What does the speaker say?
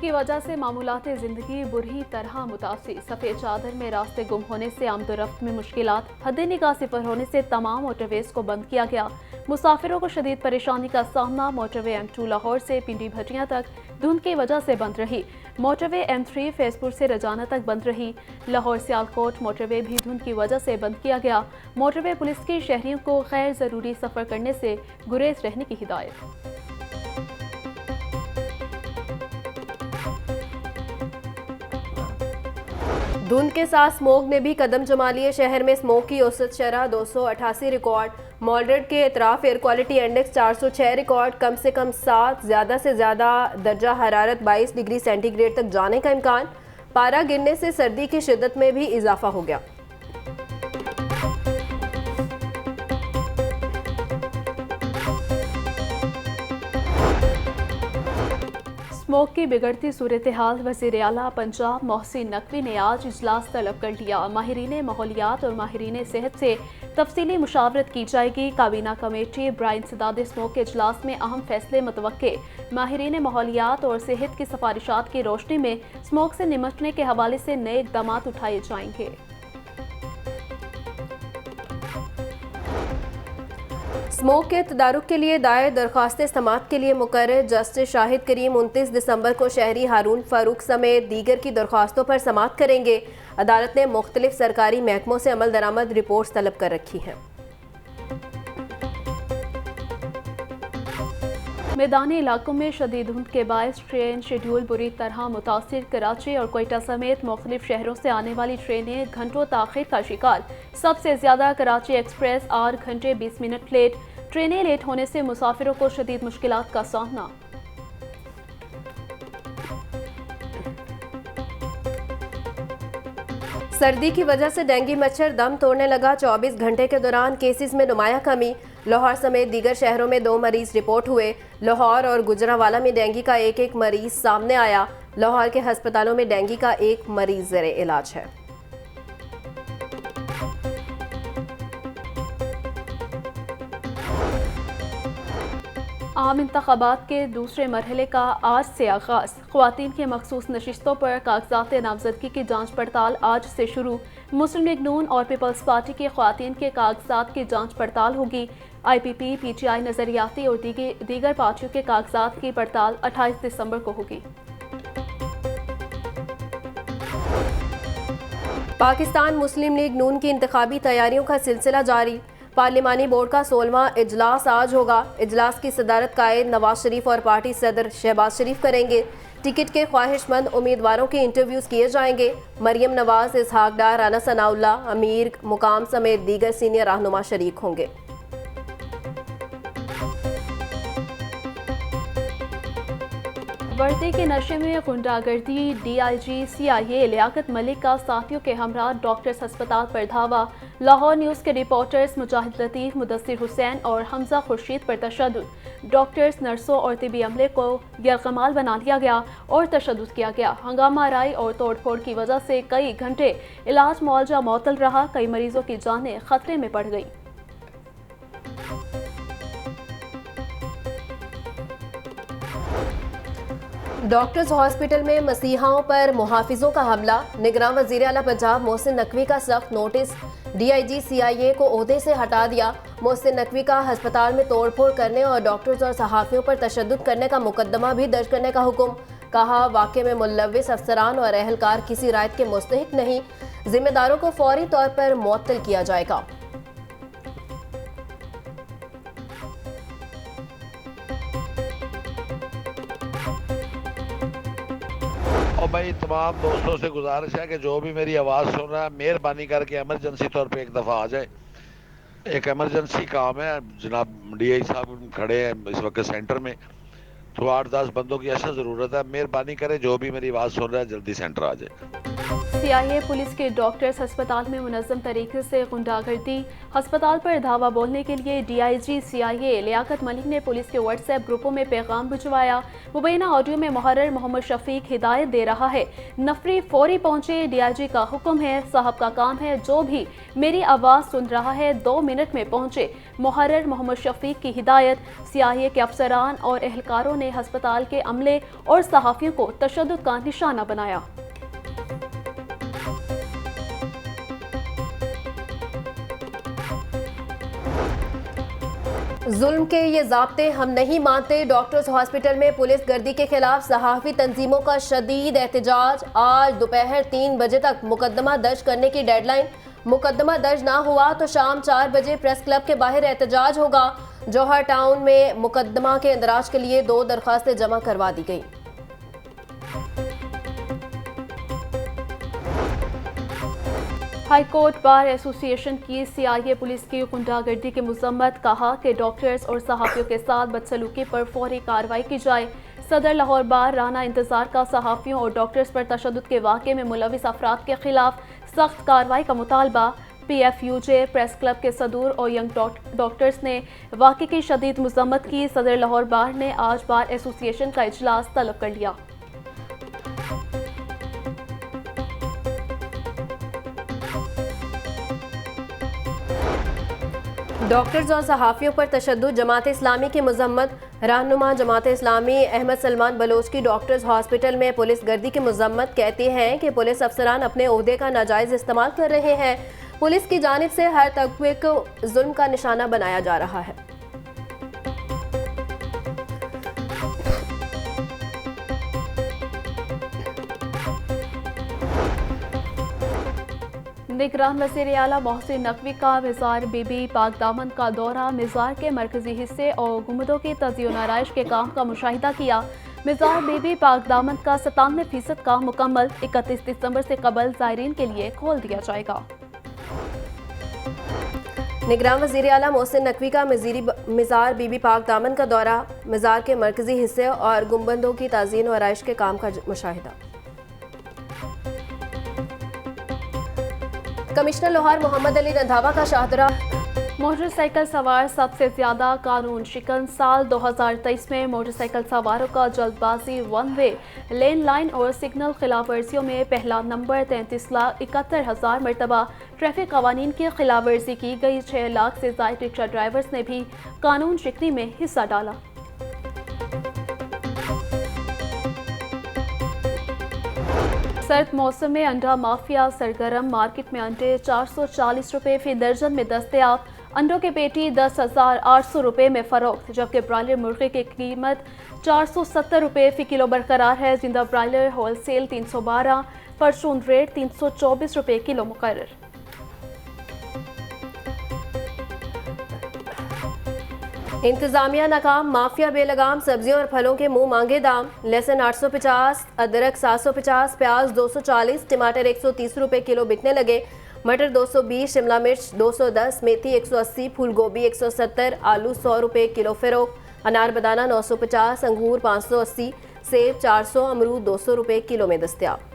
की वजह से मामूलाती ज़िंदगी बुरी तरह मुतासिर। सफ़ेद चादर में रास्ते गुम होने से आमदोरफ्त में मुश्किलात। हद निगाह सिफर होने से तमाम मोटरवेज को बंद किया गया। मुसाफिरों को शदीद परेशानी का सामना। मोटरवे M2 लाहौर से पिंडी भटियां तक धुंध की वजह से बंद रही। मोटरवे M3 फैजपुर से रजाना तक बंद रही। लाहौर सियालकोट मोटरवे भी धुंध की वजह से बंद किया गया। मोटरवे पुलिस की शहरियों को गैर ज़रूरी सफ़र करने से गुरेज रहने की हिदायत। धुंध के साथ स्मोक ने भी कदम जमा लिए। शहर में स्मोक की औसत शरह 288 रिकॉर्ड। मॉडरेट के एतराफ़ एयर क्वालिटी इंडेक्स 406 रिकॉर्ड। कम से कम 7, ज़्यादा से ज़्यादा दर्जा हरारत 22 डिग्री सेंटीग्रेड तक जाने का इम्कान। पारा गिरने से सर्दी की शिद्दत में भी इजाफा हो गया। स्मोक की बिगड़ती सूरत हाल वज़ीर आला पंजाब मोहसिन नकवी ने आज इजलास तलब कर लिया। माहिरीन माहौलियात और माहिरीन सेहत से तफसीली मुशावरत की जाएगी। काबीना कमेटी ब्राइन सदाद स्मोक के इजलास में अहम फैसले मुतवक्के। माहिरीन माहौलियात और सेहत की सिफारिशात की रोशनी में स्मोक से निमटने के हवाले से नए इक़दाम उठाए जाएंगे। स्मोक के तदारुक के लिए दायर दरख्वास्तें समाअत के लिए मुकर्रर। जस्टिस शाहिद करीम 29 दिसंबर को शहरी हारून फारूक समेत दीगर की दरख्वास्तों पर समाअत करेंगे। अदालत ने मुख्तलिफ सरकारी महकमों से अमल दरामद रिपोर्ट्स तलब कर रखी हैं। मैदानी इलाकों में शदीद धुंध के बायस ट्रेन शेड्यूल बुरी तरह मुतासिर। कराची और कोयटा समेत मुख्तलिफ शहरों से आने वाली ट्रेनें घंटों ताख़ीर का शिकार। सबसे ज़्यादा कराची एक्सप्रेस 8 घंटे 20 मिनट लेट। ट्रेनें लेट होने से मुसाफिरों को शदीद मुश्किलात का सामना। सर्दी की वजह से डेंगू मच्छर दम तोड़ने लगा। 24 घंटे के दौरान केसेस में नुमाया कमी। लाहौर समेत दीगर शहरों में 2 मरीज रिपोर्ट हुए। लाहौर और गुजरांवाला में डेंगू का एक मरीज सामने आया। लाहौर के हस्पतालों में डेंगू का एक मरीज ज़ेरे इलाज है। आम इंतखाबात के दूसरे मरहले का आज से आगाज़। ख्वातीन की मखसूस नशिस्तों पर कागजात नामजदगी की जांच पड़ताल आज से शुरू। मुस्लिम लीग नून और पीपल्स पार्टी की ख्वातीन के कागजात की जांच पड़ताल होगी। IPP, PTI, नजरियाती और दीगर पार्टियों के कागजात की पड़ताल 28 दिसंबर को होगी। पाकिस्तान मुस्लिम लीग नून की इंतखाबी तैयारियों का सिलसिला जारी। पार्लिमानी बोर्ड का 16वां इजलास आज होगा। इजलास की सदारत कायद नवाज शरीफ और पार्टी सदर शहबाज शरीफ करेंगे। टिकट के ख्वाहिशमंद उम्मीदवारों के इंटरव्यूज किए जाएंगे। मरियम नवाज, इसहाक डार, राना सनाउल्ला, अमीर मुकाम समेत दीगर सीनियर रहनुमा शरीक होंगे। वर्दी के नशे में गुंडागर्दी। DIG CIA लियाकत मलिक का साथियों के हमरा डॉक्टर्स अस्पताल पर धावा। लाहौर न्यूज़ के रिपोर्टर्स मुजाहिद लतीफ़, मुदस्सिर हुसैन और हमजा खुर्शीद पर तशद्दुद। डॉक्टर्स, नर्सों और तिबी अमले को यरगमाल बना लिया गया और तशद्दुद किया गया। हंगामा आराई और तोड़फोड़ की वजह से कई घंटे इलाज मुआवजा मअतल रहा। कई मरीजों की जानें खतरे में पड़ गई। डॉक्टर्स हॉस्पिटल में मसीहाओं पर मुहाफिजों का हमला। निगरान वज़ीर आला पंजाब मोहसिन नकवी का सख्त नोटिस। DIG CIA को ओहदे से हटा दिया। मोहसिन नकवी का हस्पताल में तोड़फोड़ करने और डॉक्टर्स और सहाफ़ियों पर तशद्दुद करने का मुकदमा भी दर्ज करने का हुक्म। कहा, वाक़े में मुलव्विस अफसरान और अहलकार किसी रायत के मुस्तहिक नहीं। जिम्मेदारों को फौरी तौर पर मुअत्तल किया जाएगा। और भाई तमाम दोस्तों से गुजारिश है कि जो भी मेरी आवाज़ सुन रहा है, मेहरबानी करके एमरजेंसी तौर पे एक दफ़ा आ जाए। एक एमरजेंसी काम है। जनाब DI साहब खड़े हैं इस वक्त सेंटर में, तो 8-10 बंदों की ऐसा ज़रूरत है। मेहरबानी करें जो भी मेरी आवाज़ सुन रहा है जल्दी सेंटर आ जाए। CIA पुलिस के डॉक्टर्स अस्पताल में मुनज़्ज़म तरीके से गुंडागर्दी। अस्पताल पर धावा बोलने के लिए DIG CIA लियाकत मलिक ने पुलिस के WhatsApp ग्रुपों में पैगाम भिजवाया। मुबैना ऑडियो में मुहर्रिर मोहम्मद शफीक हिदायत दे रहा है, नफरी फौरी पहुंचे। DIG का हुक्म है, साहब का काम है, जो भी मेरी आवाज़ सुन रहा है 2 मिनट में पहुंचे। मुहर्रिर मोहम्मद शफीक की हिदायत। CIA के अफसरान और एहलकारों ने अस्पताल के अमले और सहाफियों को तशद्दुद का निशाना बनाया। जुल्म के ये ज़ाब्ते हम नहीं मानते। डॉक्टर्स हॉस्पिटल में पुलिस गर्दी के खिलाफ सहाफ़ी तंजीमों का शदीद एहतजाज। आज दोपहर 3 बजे तक मुकदमा दर्ज करने की डेडलाइन। मुकदमा दर्ज ना हुआ तो शाम 4 बजे प्रेस क्लब के बाहर एहतजाज होगा। जौहर टाउन में मुकदमा के इंदराज के लिए 2 दरख्वास्तें जमा करवा दी गई। हाईकोर्ट बार एसोसिएशन की CIA पुलिस की गुंडागर्दी की मजम्मत। कहा कि डॉक्टर्स और सहाफ़ियों के साथ बदसलूकी पर फौरी कार्रवाई की जाए। सदर लाहौर बार राना इंतजार का सहाफ़ियों और डॉक्टर्स पर तशद्दुद के वाक़े में मुलविस अफराद के खिलाफ सख्त कार्रवाई का मुतालबा। PFUJ प्रेस क्लब के सदूर और यंग डॉक्टर्स ने वाक़े की शदीद मजम्मत की। सदर लाहौर बार ने आज बार एसोसिएशन का इजलास तलब कर लिया। डॉक्टर्स और सहाफ़ियों पर तशद्दुद, जमात इस्लामी की मजम्मत। रहनुमा जमात इस्लामी अहमद सलमान बलोच की डॉक्टर्स हॉस्पिटल में पुलिस गर्दी की मजम्मत। कहते हैं कि पुलिस अफसरान अपने ओहदे का नाजायज़ इस्तेमाल कर रहे हैं। पुलिस की जानिब से हर तबके को जुल्म का निशाना बनाया जा रहा है। निगरान वज़ीर आला मोहसिन नकवी का मिज़ार बीबी पाक दामन का दौरा। मिज़ार के मरकजी हिस्से और गुंबदों की तज़यीन आराइश के काम का मुशाहिदा किया। मिज़ार बीबी पाक दामन का 97% काम मुकम्मल। 31 दिसंबर से कबल ज़ायरीन के लिए खोल दिया जाएगा। निगरान वज़ीर आला मोहसिन नकवी का मिज़ार बीबी पाक दामन का दौरा। मिज़ार के मरकजी हिस्से और गुंबदों की तज़यीन और आराइश के काम का मुशाहिदा। कमिश्नर लाहौर मोहम्मद अली रंधावा का शाहदरा। मोटरसाइकिल सवार सबसे ज्यादा कानून शिकन। साल 2023 में मोटरसाइकिल सवारों का जल्दबाजी, वन वे, लेन लाइन और सिग्नल खिलाफ वर्जियों में पहला नंबर। 33,71,000 मरतबा ट्रैफिक कवानीन की खिलाफ वर्जी की गई। 6 लाख से ज़ायद रिक्शा ड्राइवर्स ने भी कानून शिकनी में हिस्सा डाला। सर्द मौसम में अंडा माफिया सरगर्म। मार्केट में अंडे 440 रुपये फी दर्जन में दस्तयाब। अंडों की पेटी 10,800 रुपये में फरोख्त, जबकि ब्रायलर मुर्गे की कीमत 470 रुपये फी किलो बरकरार है। जिंदा ब्रायलर होलसेल 312, परचून रेट 324 रुपये किलो मुकर्रर। इंतजामिया नाकाम, माफिया बेलगाम। सब्जियों और फलों के मुंह मांगे दाम। लहसुन 850, अदरक 750, प्याज 240, टमाटर 130 रुपये किलो बिकने लगे। मटर 220, शिमला मिर्च 210, मेथी 180, फूल गोभी 170, आलू 100 रुपये किलो फ़रोख्त। अनार बदाना 950, अंगूर 580, सेब 400, अमरूद 200 रुपये किलो में दस्तयाब।